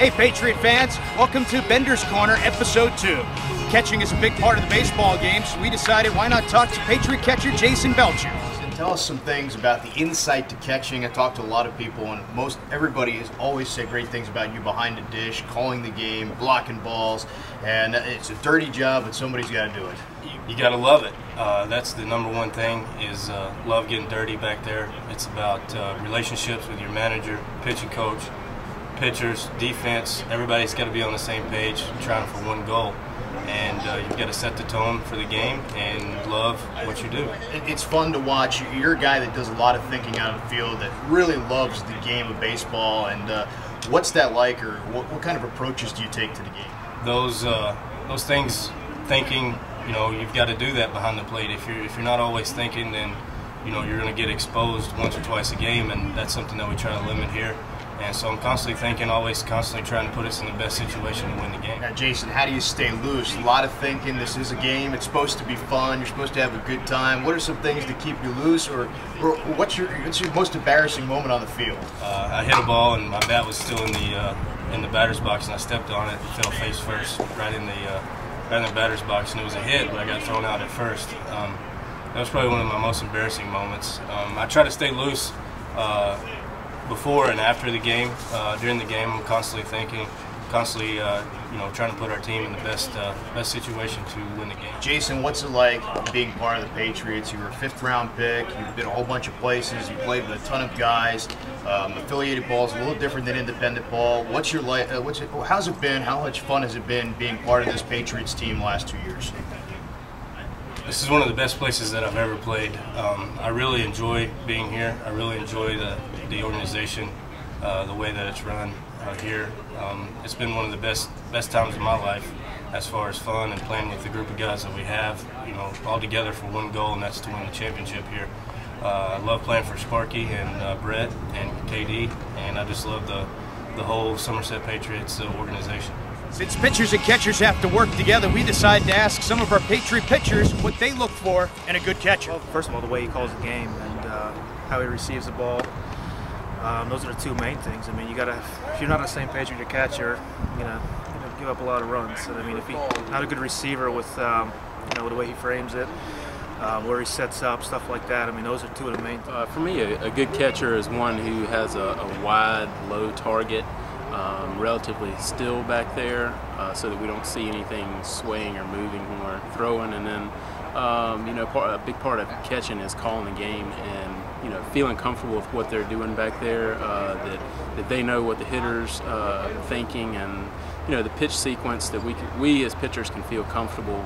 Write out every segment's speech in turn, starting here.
Hey Patriot fans, welcome to Bender's Corner Episode 2. Catching is a big part of the baseball game, so we decided why not talk to Patriot catcher Jason Belcher. Tell us some things about the insight to catching. I talked to a lot of people, and everybody has always said great things about you behind the dish, calling the game, blocking balls, and it's a dirty job, but somebody's got to do it. You got to love it. That's the number one thing, is love getting dirty back there. It's about relationships with your manager, pitching coach, pitchers, defense. Everybody's got to be on the same page, trying for one goal. And you've got to set the tone for the game and love what you do. It's fun to watch. You're a guy that does a lot of thinking out of the field, that really loves the game of baseball. And what's that like, or what kind of approaches do you take to the game? Those things, thinking, you've got to do that behind the plate. If you're not always thinking, then you're going to get exposed once or twice a game, and that's something that we try to limit here. And so I'm constantly thinking, always constantly trying to put us in the best situation to win the game. Now, Jason, how do you stay loose? A lot of thinking. This is a game. It's supposed to be fun. You're supposed to have a good time. What are some things to keep you loose, or what's your most embarrassing moment on the field? I hit a ball and my bat was still in the batter's box, and I stepped on it and fell face first right in the batter's box, and it was a hit, but I got thrown out at first. That was probably one of my most embarrassing moments. I try to stay loose before and after the game. During the game, I'm constantly thinking, constantly trying to put our team in the best situation to win the game. Jason, what's it like being part of the Patriots? You were a 5th-round pick. You've been a whole bunch of places. You played with a ton of guys. Affiliated ball is a little different than independent ball. How's it been? How much fun has it been being part of this Patriots team the last 2 years? This is one of the best places that I've ever played. I really enjoy being here. I really enjoy the organization, the way that it's run here. It's been one of the best times of my life as far as fun and playing with the group of guys that we have, all together for one goal, and that's to win the championship here. I love playing for Sparky and Brett and KD, and I just love the whole Somerset Patriots organization. Since pitchers and catchers have to work together, we decided to ask some of our Patriot pitchers what they look for in a good catcher. Well, first of all, the way he calls the game and how he receives the ball. Those are the two main things. I mean, if you're not on the same page with your catcher, you're gonna give up a lot of runs. And I mean, if he's not a good receiver with the way he frames it, where he sets up, stuff like that. I mean, those are two of the main things. For me, a good catcher is one who has a wide, low target, relatively still back there, so that we don't see anything swaying or moving when we're throwing. And then, a big part of catching is calling the game and feeling comfortable with what they're doing back there. That they know what the hitter's thinking, and the pitch sequence, that we as pitchers can feel comfortable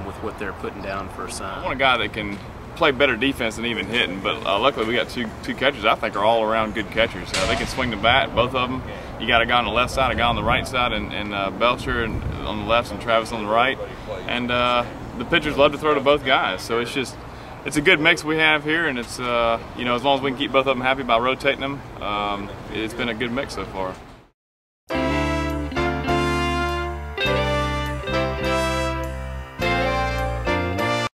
with what they're putting down for a sign. I want a guy that can play better defense than even hitting, but luckily we got two catchers I think are all around good catchers. They can swing the bat, both of them. You got a guy on the left side, a guy on the right side, and Belcher on the left and Travis on the right. And the pitchers love to throw to both guys, so it's a good mix we have here, and it's as long as we can keep both of them happy by rotating them, it's been a good mix so far.